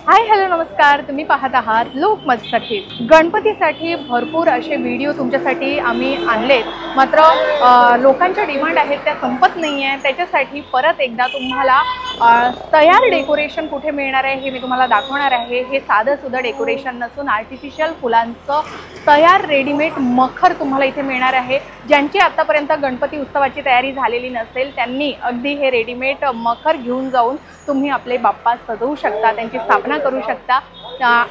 Hi hello नमस्कार, तुम्ही पाहत आहात लोकमतसाठी। गणपतीसाठी भरपूर असे व्हिडिओ तुमच्यासाठी आम्ही आणलेत, मात्र लोकांच्या डिमांड आहेत त्या संपत नाही आहे। त्याच्यासाठी परत एकदा तुम्हाला तयार डेकोरेशन कुठे मिळणार आहे हे मी तुम्हाला दाखवणार आहे। हे साधं सुद्धा डेकोरेशन नसून आर्टिफिशियल फुलांचं तयार रेडीमेड मखर तुम्हाला इथे मिळणार आहे। ज्यांची आतापर्यंत गणपती उत्सवाची तयारी झालेली नसेल त्यांनी अगदी हे रेडीमेड मखर घेऊन जाऊन तुम्ही आपले बाप्पा सजवू शकता, त्यांची स्थापना करू शकता।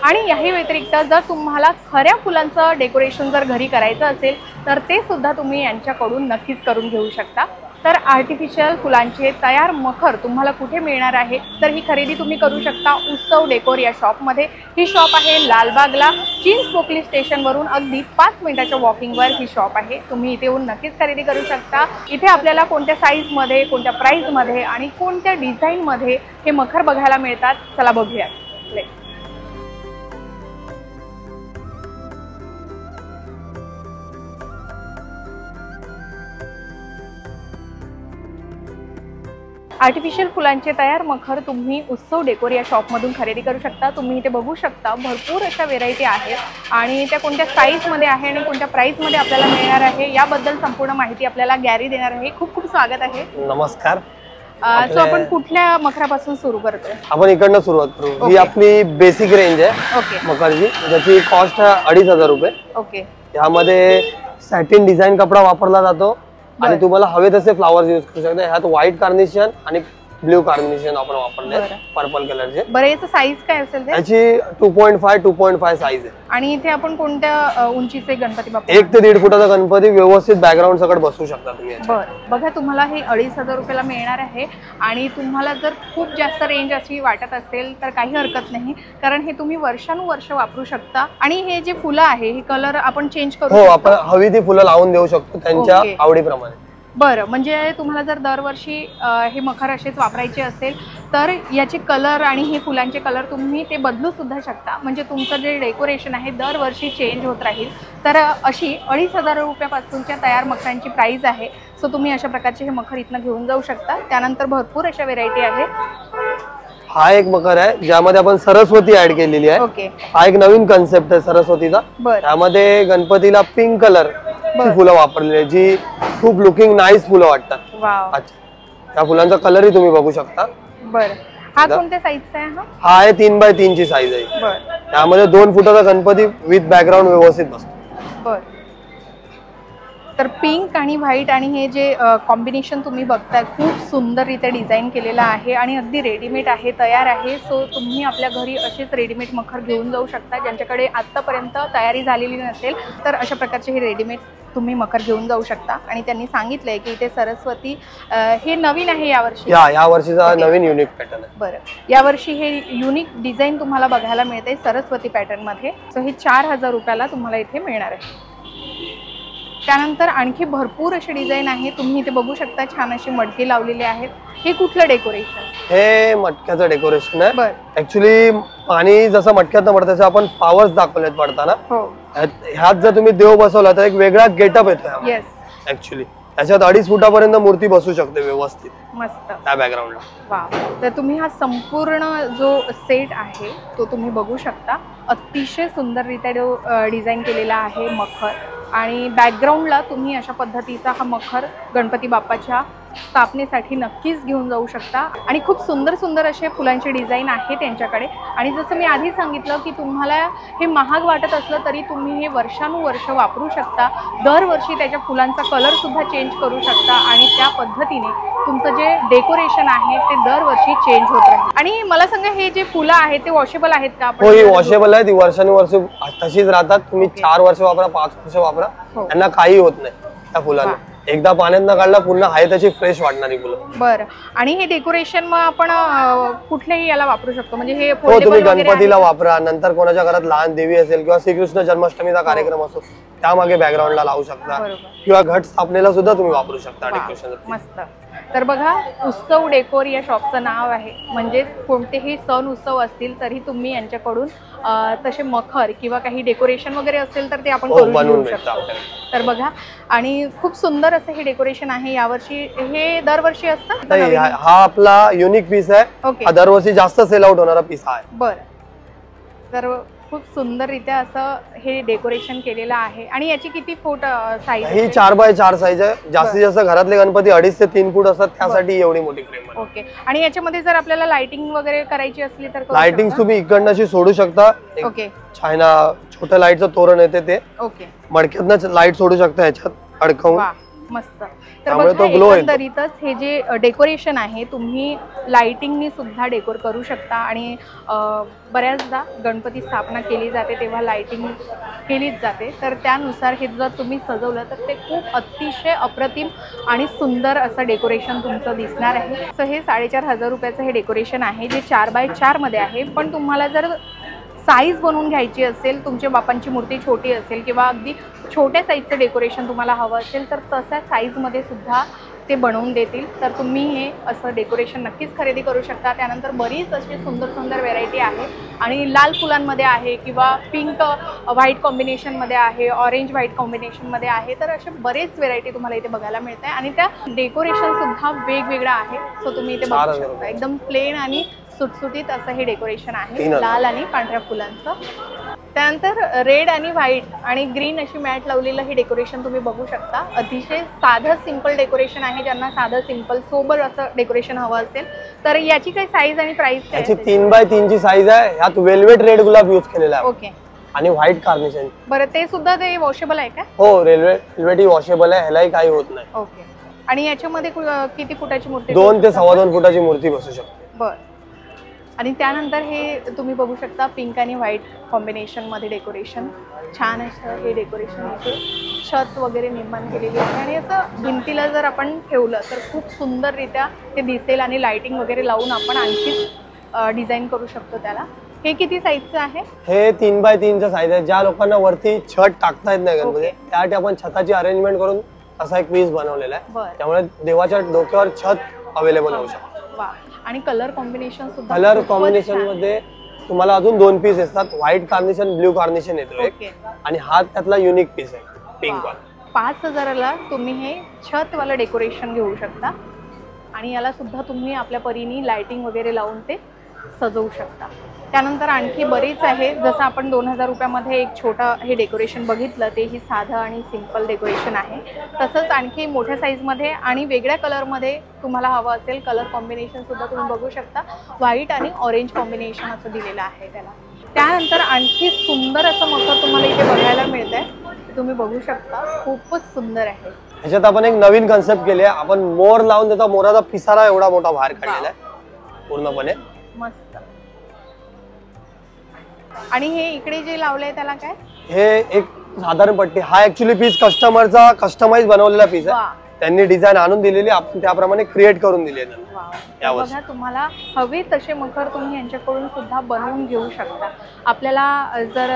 आणि याही व्यतिरिक्त जर तुम्हाला खऱ्या फुलांचं डेकोरेशन जर घरी करायचं असेल तर ते सुद्धा तुम्ही यांच्याकडून नक्कीच करून घेऊ शकता। तर आर्टिफिशियल फुलांचे तयार मखर तुम्हाला कुठे मिळणार आहे तर ही खरेदी तुम्ही करू शकता उत्सव डेकोर या शॉपमध्ये। ही शॉप आहे लालबागला, चिंच पोकली स्टेशनवरून अगदी 5 मिनिटाच्या वॉकिंगवर ही शॉप आहे। तुम्ही इथे येऊन नक्कीच खरेदी करू शकता। इथे आपल्याला कोणत्या साईजमध्ये, कोणत्या प्राईजमध्ये आणि कोणत्या डिझाईनमध्ये हे मखर बघायला मिळतात, चला बघूया। आर्टिफिशियल फुलांचे तयार मखर तुम्ही उत्सव डेकोर या शॉपमधून खरेदी करू शकता। तुम्ही इथे बघू शकता भरपूर अशा व्हेरायटी आहेत आणि त्या कोणत्या साईजमध्ये आहे आणि कोणत्या प्राईसमध्ये आपल्याला मिळणार आहे याबद्दल संपूर्ण माहिती आपल्याला गॅरी देणार आहे। खूप खूप स्वागत आहे। नमस्कार। सो आपण कुठल्या मखरापासून सुरू करतोय? आपण इकडनं सुरुवात करू। ही आपली बेसिक रेंज आहे ओके मखरची, ज्याची कॉस्ट आहे 2500 रुपये। ओके, यामध्ये सॅटिन डिझाइन कपडा वापरला जातो आणि तुम्हाला हवे तसे फ्लावर्स यूज करू शकता। ह्यात व्हाईट कार्नेशन आणि ब्लू कार्नेशन आपण वापरले, पर्पल कलरचे। बरं, याचं साईज काय असेल? याची 2.5 साईज आहे। आणि इथे आपण कोणत्या उंचीचे गणपती बाप्पा? 1 ते 1.5 फुटाचा गणपती व्यवस्थित बॅकग्राऊंड सगळं बसवू शकता तुम्ही। बरं, बघा तुम्हाला हे 2500 रुपयाला मिळणार आहे। आणि तुम्हाला जर खूप जास्त रेंज अशी वाटत असेल तर काही हरकत नाही, कारण हे तुम्ही वर्षानुवर्ष वापरू शकता। आणि हे जे फुलं आहे हे कलर आपण चेंज करू हो, आपण हवी ती फुलं लावून देऊ शकतो त्यांच्या आवडीप्रमाणे। बरं, म्हणजे तुम्हाला जर दरवर्षी हे मखर असेच वापरायचे असेल तर याचे कलर आणि हे फुलांचे कलर तुम्ही ते बदलू सुद्धा शकता। म्हणजे तुमचं जे डेकोरेशन आहे दरवर्षी चेंज होत राहील। तर अशी 2500 रुपयापासूनच्या तयार मखरांची प्राईस आहे। सो तुम्ही अशा प्रकारचे हे मखर इथनं घेऊन जाऊ शकता। त्यानंतर भरपूर अशा व्हेरायटी आहेत। हा एक मखर आहे ज्यामध्ये आपण सरस्वती ऍड केलेली आहे। ओके, हा एक नवीन कन्सेप्ट आहे सरस्वतीचा। त्यामध्ये गणपतीला पिंक कलर ची फुलं वापरलेली आहे, जी खूप लुकिंग नाईस फुलं वाटतात। अच्छा, त्या फुलांचा कलरही तुम्ही बघू शकता। बरं, हा कोणत्या साईजचा आहे? हा आहे 3x3 ची साईज आहे। बरं, त्यामध्ये 2 फुटाचा गणपती विथ बॅकग्राऊंड व्यवस्थित बसतो। बरं, तर पिंक आणि व्हाईट आणि हे जे कॉम्बिनेशन तुम्ही बघताय खूप सुंदररित्या डिझाईन केलेलं आहे आणि अगदी रेडीमेड आहे, तयार आहे। सो तुम्ही आपल्या घरी असेच रेडीमेड मखर घेऊन जाऊ शकता। ज्यांच्याकडे आत्तापर्यंत तयारी झालेली नसेल तर अशा प्रकारचे हे रेडीमेड तुम्ही मखर घेऊन जाऊ शकता। आणि त्यांनी सांगितलंय की इथे सरस्वती हे नवीन आहे यावर्षी। या वर्षीचा नवीन युनिक पॅटर्न आहे। बरं, यावर्षी हे युनिक डिझाईन तुम्हाला बघायला मिळते सरस्वती पॅटर्न मध्ये। सो हे 4000 रुपयाला तुम्हाला इथे मिळणार आहे। त्यानंतर आणखी भरपूर असे डिझाईन आहे, तुम्ही इथे बघू शकता। छान अशी मटकी लावलेली आहेत। हे कुठलं डेकोरेशन? हे मटक्याचं डेकोरेशन आहे। बरं, ऍक्च्युली पाणी जसं मटक्यातनं पडतं तसं आपण फ्लावर्स दाखवलेत पडताना। हो, ह्यात जर तुम्ही देव बसवला तर एक वेगळा गेटअप येतो। येस, ऍक्च्युली त्याच्यात 2.5 फुटापर्यंत मूर्ती बसू शकते व्यवस्थित मस्त त्या बॅकग्राऊंडला। वाव, तर तुम्ही हा संपूर्ण जो सेट आहे तो तुम्ही बघू शकता। अतिशय सुंदररित्या डिझाईन केलेला आहे मखर आणि बॅकग्राऊंडला तुम्ही अशा पद्धतीचा हा मखर गणपती बाप्पाच्या स्थापनेसाठी नक्कीच घेऊन जाऊ शकता। आणि खूप सुंदर सुंदर असे फुलांचे डिझाईन आहे त्यांच्याकडे। आणि जसं मी आधी सांगितलं की तुम्हाला हे महाग वाटत असलं तरी तुम्ही हे वर्षानुवर्ष वापरू शकता। दरवर्षी त्याच्या फुलांचा कलर सुद्धा चेंज करू शकता आणि त्या पद्धतीने तुमचं जे डेकोरेशन आहे ते दरवर्षी चेंज होत राहील। आणि मला सांगा, हे जे फुलं आहेत ते वॉशेबल आहेत का? हो, ही वॉशेबल आहे, ती वर्षानुवर्ष तशीच राहतात। तुम्ही 4 वर्ष वापरा, 5 वर्ष वापरा, त्यांना काही होत नाही त्या फुलांना। एकदा पाण्यात न काढला पुन्हा आहे त्याची फ्रेश वाटणारी फुलं। बरं, आणि हे डेकोरेशन मग आपण कुठल्याही याला वापरू शकतो? म्हणजे हे हो, तुम्ही गणपतीला वापरा, नंतर कोणाच्या घरात लहान देवी असेल किंवा श्रीकृष्ण जन्माष्टमीचा कार्यक्रम असो त्यामागे बॅकग्राऊंडला लावू शकता, किंवा घट स्थापनेला सुद्धा तुम्ही वापरू शकता डेकोरेशन। मस्त। तर बघा, उत्सव डेकोर या शॉपचं नाव आहे। म्हणजे कोणतेही सण उत्सव असतील तरी तुम्ही यांच्याकडून तसे मखर किंवा काही डेकोरेशन वगैरे असेल तर ते आपण करून घेऊ शकतो। तर बघा, आणि खूप सुंदर असं हे डेकोरेशन आहे यावर्षी। हे दरवर्षी असतं? हा आपला युनिक पीस आहे, दरवर्षी जास्त सेल आउट होणारा पीस आहे। बरं, तर खूप सुंदररित्या असं हे डेकोरेशन केलेलं आहे. आणि याची किती फूट साईज? ही 4x4 साईज आहे. जास्तीत जास्त घरातले गणपती 2.5 ते 3 फूट असतात, त्यासाठी एवढी मोठी फ्रेम आहे. ओके. आणि याच्यामध्ये जर आपल्याला लाइटिंग वगैरे करायची असली तर लाइटिंग तुम्ही इकडनं सोडू शकता. ओके. चायना छोट्या लाईटचं तोरण येते ते. ओके. मडक्यातनच लाईट सोडू शकता याच्यात अडकवून. मस्त. तर बघा एकंदरीतच हे जे डेकोरेशन आहे तुम्ही लाइटिंगनी सुद्धा डेकोर करू शकता. आणि बऱ्याचदा गणपती स्थापना केली जाते तेव्हा लाइटिंग केलीच जाते, तर त्यानुसार हे जर तुम्ही सजवलं तर ते खूप अतिशय अप्रतिम आणि सुंदर असं डेकोरेशन तुमचं दिसणार आहे. सो हे 4,500 रुपयाचं हे डेकोरेशन आहे जे 4x4 मध्ये आहे. पण तुम्हाला जर साईज बनवून घ्यायची असेल, तुमच्या बापांची मूर्ती छोटी असेल किंवा अगदी छोट्या साईजचं डेकोरेशन तुम्हाला हवं असेल तर तशा साईजमध्ये सुद्धा ते बनवून देतील. तर तुम्ही हे असं डेकोरेशन नक्कीच खरेदी करू शकता. त्यानंतर बरीच अशी सुंदर सुंदर व्हेरायटी आहे. आणि लाल फुलांमध्ये आहे किंवा पिंक व्हाईट कॉम्बिनेशनमध्ये आहे, ऑरेंज व्हाईट कॉम्बिनेशनमध्ये आहे. तर असे बरेच व्हेरायटी तुम्हाला इथे बघायला मिळते. आणि त्या डेकोरेशन सुद्धा वेगवेगळं आहे. सो तुम्ही इथे बघू शकता एकदम प्लेन आणि सुटसुटीत असं हे डेकोरेशन आहे लाल आणि पांढऱ्या फुलांचं. त्यानंतर रेड आणि व्हाईट आणि ग्रीन अशी मॅट लावलेलं हे डेकोरेशन तुम्ही बघू शकता. अतिशय साधं सिंपल डेकोरेशन आहे. ज्यांना साधं सिंपल सोबर असं डेकोरेशन हवं असेल तर याची काय साईज आणि प्राइस काय? याची 3x3 ची साईज आहे. यात वेल्वेट रेड गुलाब यूज केलेला आहे. ओके. आणि व्हाईट कार्नेशन. बरं ते सुद्धा ते वॉशेबल आहे का? हो, वेल्वेट ही वॉशेबल आहे, ह्यालाही काही होत नाही. ओके. आणि याच्यामध्ये किती फुटाची मूर्ती? 2 ते 2.25 फुटाची मूर्ती बसू शकते. बरं. आणि त्यानंतर हे तुम्ही बघू शकता पिंक आणि व्हाईट कॉम्बिनेशनमध्ये डेकोरेशन. छान असं हे डेकोरेशन इथे छत वगैरे निर्माण केलेली आहे. आणि असं भिंतीला जर आपण ठेवलं तर खूप सुंदररित्या ते दिसेल. आणि लाइटिंग वगैरे लावून आपण आणखी डिझाईन करू शकतो त्याला. हे किती साईजचं आहे? हे 3x3 चं साईज आहे. ज्या लोकांना वरती छत टाकता येत नाही गणपती त्यासाठी आपण छताची अरेंजमेंट करून असा एक पीस बनवलेला आहे. त्यामुळे देवाच्या डोक्यावर छत अवेलेबल होऊ शकतं. आणि कलर कॉम्बिनेशन सुद्धा कलर कॉम्बिनेशन मध्ये तुम्हाला अजून 2 पीस असतात. व्हाईट कार्नेशन, ब्ल्यू कार्नेशन येतो एक. आणि हा त्यातला युनिक पीस आहे पिंक वाला. 5,000 ला तुम्ही हे छत वाला डेकोरेशन घेऊ शकता. आणि याला सुद्धा तुम्ही आपल्या परीने लाइटिंग वगैरे लावून ते सजवू शकता. त्यानंतर आणखी बरेच आहे. जसं आपण 2,000 रुपयामध्ये एक छोटा हे डेकोरेशन बघितलं तेही साधं आणि सिंपल डेकोरेशन आहे. तसंच आणखी मोठ्या साईजमध्ये आणि वेगळ्या कलरमध्ये तुम्हाला हवं असेल कलर कॉम्बिनेशन सुद्धा तुम्ही बघू शकता. व्हाईट आणि ऑरेंज कॉम्बिनेशन असं दिलेलं आहे त्याला. त्यानंतर आणखी सुंदर असं मखर तुम्हाला इथे बघायला मिळत आहे. तुम्ही बघू शकता खूपच सुंदर आहे. ह्याच्यात आपण एक नवीन कन्सेप्ट केली आहे. आपण मोर लावून त्याचा मोराचा पिसारा एवढा मोठा बाहेर काढलेला आहे पूर्णपणे. मस्त. आणि हे इकडे जे लावलंय त्याला काय? हे एक साधारण पट्टी. हा ऍक्च्युली पीस कस्टमरचा कस्टमाइज बनवलेला पीस आहे. त्यांनी डिझाईन आणून दिलेली, आपण त्याप्रमाणे क्रिएट करून दिली आहे. बघा तुम्हाला हवे तसे मखर तुम्ही यांच्याकडून सुद्धा बनवून घेऊ शकता. आपल्याला जर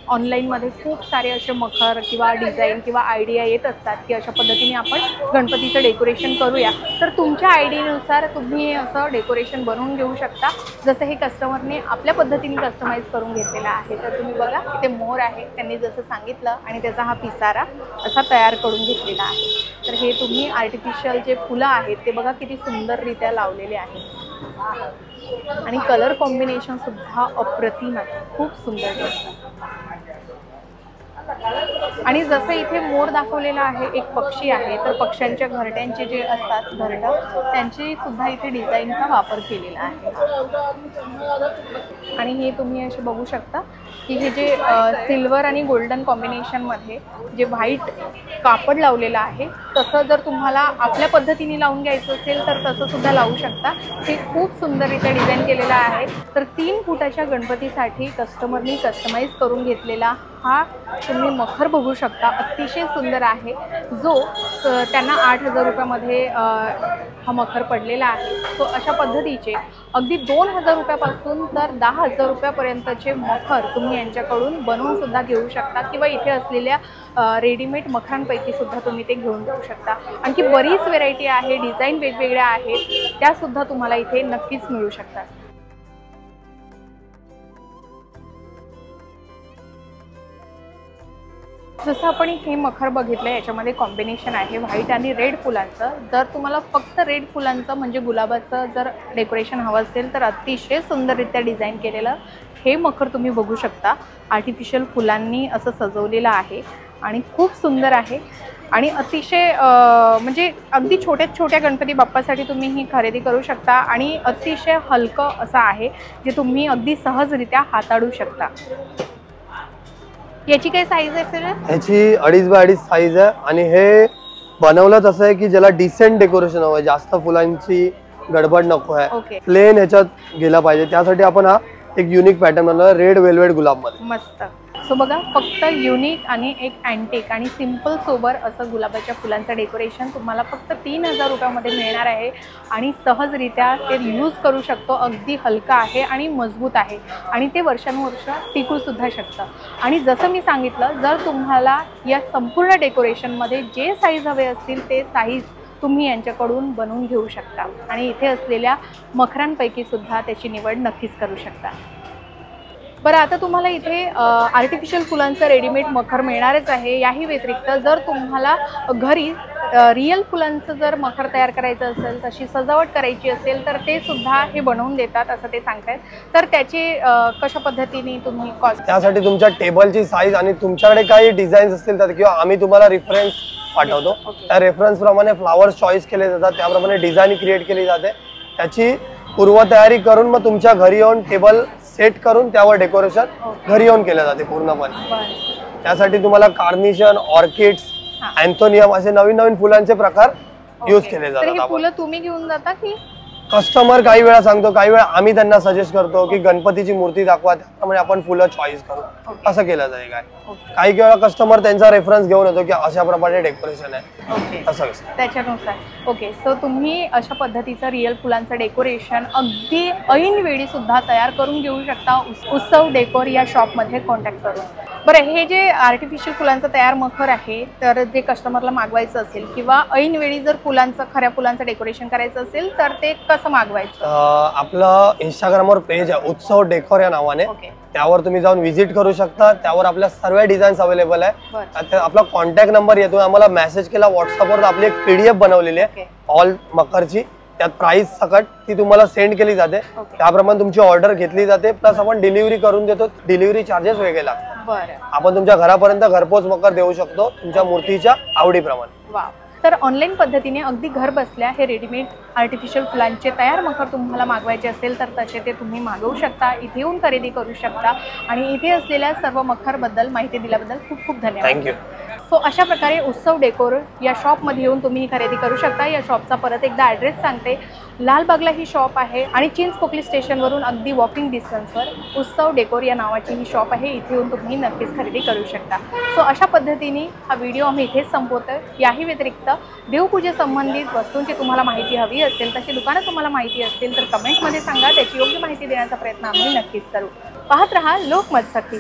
ऑनलाईनमध्ये खूप सारे असे मखर किंवा डिझाईन किंवा आयडिया येत असतात की अशा पद्धतीने आपण गणपतीचं डेकोरेशन करूया, तर तुमच्या आयडियानुसार तुम्ही असं डेकोरेशन बनवून घेऊ शकता. जसं हे कस्टमरने आपल्या पद्धतीने कस्टमाइज करून घेतलेला आहे. तर तुम्ही बघा इथे मोर आहे, त्यांनी जसं सांगितलं आणि त्याचा हा पिसारा असा तयार करून घेतलेला आहे. तर हे तुम्ही आर्टिफिशियल जे फुलं आहेत ते बघा किती सुंदररित्या लावलेले आहेत. आणि कलर कॉम्बिनेशन सुद्धा अप्रतिम आहे, खूप सुंदर दिसतं. आणि जसं इथे मोर दाखवलेला आहे, एक पक्षी आहे, तर पक्ष्यांच्या घरट्यांचे जे असतात घरटं त्यांची सुद्धा इथे डिझाईनचा वापर केलेला आहे. आणि हे तुम्ही असे बघू शकता की हे जे सिल्वर आणि गोल्डन कॉम्बिनेशनमध्ये जे व्हाईट कापड लावलेलं आहे, तसं जर तुम्हाला आपल्या पद्धतीने लावून घ्यायचं असेल तर तसं सुद्धा लावू शकता. हे खूप सुंदररित्या डिझाईन केलेलं आहे. तर 3 फुटाच्या गणपतीसाठी कस्टमरनी कस्टमाइज करून घेतलेला हा तुम्ही मखर बघू शकता. अतिशय सुंदर आहे, जो त्यांना 8,000 रुपयामध्ये हा मखर पडलेला आहे. तो अशा पद्धतीचे अगदी 2,000 रुपयापासून तर 10,000 रुपयापर्यंतचे मखर तुम्ही यांच्याकडून बनवून सुद्धा घेऊ शकता किंवा इथे असलेल्या रेडीमेड मखरांपैकी सुद्धा तुम्ही ते घेऊन जाऊ शकता. आणखी बरीच व्हेरायटी आहे, डिझाईन वेगवेगळ्या आहेत, त्यासुद्धा तुम्हाला इथे नक्कीच मिळू शकतात. जसं आपण हे मखर बघितलं, याच्यामध्ये कॉम्बिनेशन आहे व्हाईट आणि रेड फुलांचं. जर तुम्हाला फक्त रेड फुलांचं म्हणजे गुलाबाचं जर डेकोरेशन हवं असेल तर अतिशय सुंदररित्या डिझाईन केलेलं हे मखर तुम्ही बघू शकता, आर्टिफिशियल फुलांनी असं सजवलेलं आहे आणि खूप सुंदर आहे आणि अतिशय म्हणजे अगदी छोट्या गणपती बाप्पासाठी तुम्ही ही खरेदी करू शकता आणि अतिशय हलकं असं आहे जे तुम्ही अगदी सहजरित्या हाताळू शकता। याची काय साईज असेल? याची 2.5 बाय 2.5 साईज आहे आणि हे बनवलं तसं आहे की ज्याला डिसेंट डेकोरेशन हवं, जास्त फुलांची गडबड नको आहे, प्लेन ह्याच्यात गेला पाहिजे, त्यासाठी आपण हा एक युनिक पॅटर्न बनवला रेड वेल्वेट गुलाब मध्ये। मस्त। सो बघा, फक्त युनिक आणि एक अँटिक आणि सिंपल सोबर असं गुलाबाच्या फुलांचं डेकोरेशन तुम्हाला फक्त 3000 रुपयामध्ये मिळणार आहे आणि सहजरित्या ते यूज करू शकतो। अगदी हलका आहे आणि मजबूत आहे आणि ते वर्षानुवर्ष टिकू सुद्धा शकतं। आणि जसं मी सांगितलं, जर तुम्हाला या संपूर्ण डेकोरेशनमध्ये जे साईज हवे असतील ते साईज तुम्ही यांच्याकडून बनवून घेऊ शकता आणि इथे असलेल्या मखरांपैकी सुद्धा त्याची निवड नक्कीच करू शकता। बरं, आता तुम्हाला इथे आर्टिफिशियल फुलांचं रेडीमेड मखर मिळणारच आहे। याही व्यतिरिक्त जर तुम्हाला घरी रिअल फुलांचं जर मखर तयार करायचं असेल, तशी सजावट करायची असेल तर ते सुद्धा हे बनवून देतात असं ते सांगतायत। तर त्याचे कशा पद्धतीने तुम्ही कॉस्ट? त्यासाठी तुमच्या टेबलची साईज आणि तुमच्याकडे काही डिझाईन्स असतील तर किंवा आम्ही तुम्हाला रेफरन्स पाठवतो, त्या रेफरन्स प्रमाणे फ्लावर्स चॉईस केले जातात, त्याप्रमाणे डिझाईन क्रिएट केली जाते, त्याची पूर्वतयारी करून मग तुमच्या घरी येऊन टेबल सेट करून त्यावर डेकोरेशन घरी येऊन केलं जाते पूर्णपणे। त्यासाठी तुम्हाला कार्निशन, ऑर्किड्स, अँथोनियम असे नवीन फुलांचे प्रकार यूज केले जातात। फुलं तुम्ही घेऊन जाता की कस्टमर काही वेळा सांगतो, काही वेळा आम्ही त्यांना सजेस्ट करतो की गणपतीची मूर्ती दाखवा, त्याप्रमाणे आपण फुलं चॉईस करू, असं केलं जाईल। काही वेळा कस्टमर त्यांचा रेफरन्स घेऊन येतो की अशा प्रकारे डेकोरेशन आहे, असं त्याच्यानुसार। ओके, सो तुम्ही अशा पद्धतीचं रिअल फुलांचं डेकोरेशन अगदी ऐन वेळी सुद्धा तयार करून घेऊ शकता उत्सव डेकोर या शॉपमध्ये कॉन्टॅक्ट करून। बरं, हे जे आर्टिफिशियल फुलांचं तयार मखर आहे, तर जे कस्टमरला मागवायचं असेल किंवा ऐन वेळी जर खऱ्या फुलांचं डेकोरेशन करायचं असेल तर ते कसं मागवायचं? आपलं इंस्टाग्रामवर पेज आहे उत्सव डेकोर या नावाने, त्यावर तुम्ही जाऊन व्हिजिट करू शकता। त्यावर आपल्या सर्व डिझाईन्स अवेलेबल आहे। आपला कॉन्टॅक्ट नंबर येतो, आम्हाला मेसेज केला व्हॉट्सअपवर, आपली एक PDF बनवलेली आहे ऑल मखरची, त्यात प्राइस सकट ती तुम्हाला सेंड केली जाते, त्याप्रमाणे तुमची ऑर्डर घेतली जाते, प्लस आपण डिलिव्हरी करून देतो, डिलिव्हरी चार्जेस वेगळे लागतात। आपण तुमच्या घरापर्यंत घरपोच मखर देऊ शकतो तुमच्या मूर्तीच्या आवडीप्रमाणे। तर ऑनलाईन पद्धतीने अगदी घर बसल्या हे रेडीमेड आर्टिफिशियल फुलांचे तयार मखर तुम्हाला मागवायचे असेल तर तसे ते तुम्ही मागवू शकता, इथे येऊन खरेदी करू शकता आणि इथे असलेल्या सर्व मखरबद्दल माहिती दिल्याबद्दल खूप खूप धन्यवाद। थँक्यू। सो अशा प्रकारे उत्सव डेकोर या शॉपमध्ये येऊन तुम्ही खरेदी करू शकता। या शॉपचा परत एकदा ॲड्रेस सांगते, लालबागला ही शॉप आहे आणि चिंचपोकली स्टेशनवरून अगदी वॉकिंग डिस्टन्सवर उत्सव डेकोर या नावाची ही शॉप आहे, इथे येऊन तुम्ही नक्कीच खरेदी करू शकता। सो अशा पद्धतीने हा व्हिडिओ आम्ही इथेच संपवतोय। याही व्यतिरिक्त देवपूजेसंबंधित वस्तूंची तुम्हाला माहिती हवी असेल, तशी दुकानं तुम्हाला माहिती असतील तर कमेंटमध्ये सांगा, त्याची योग्य माहिती देण्याचा प्रयत्न आम्ही नक्कीच करू। पाहत रहा लोकमत सखी।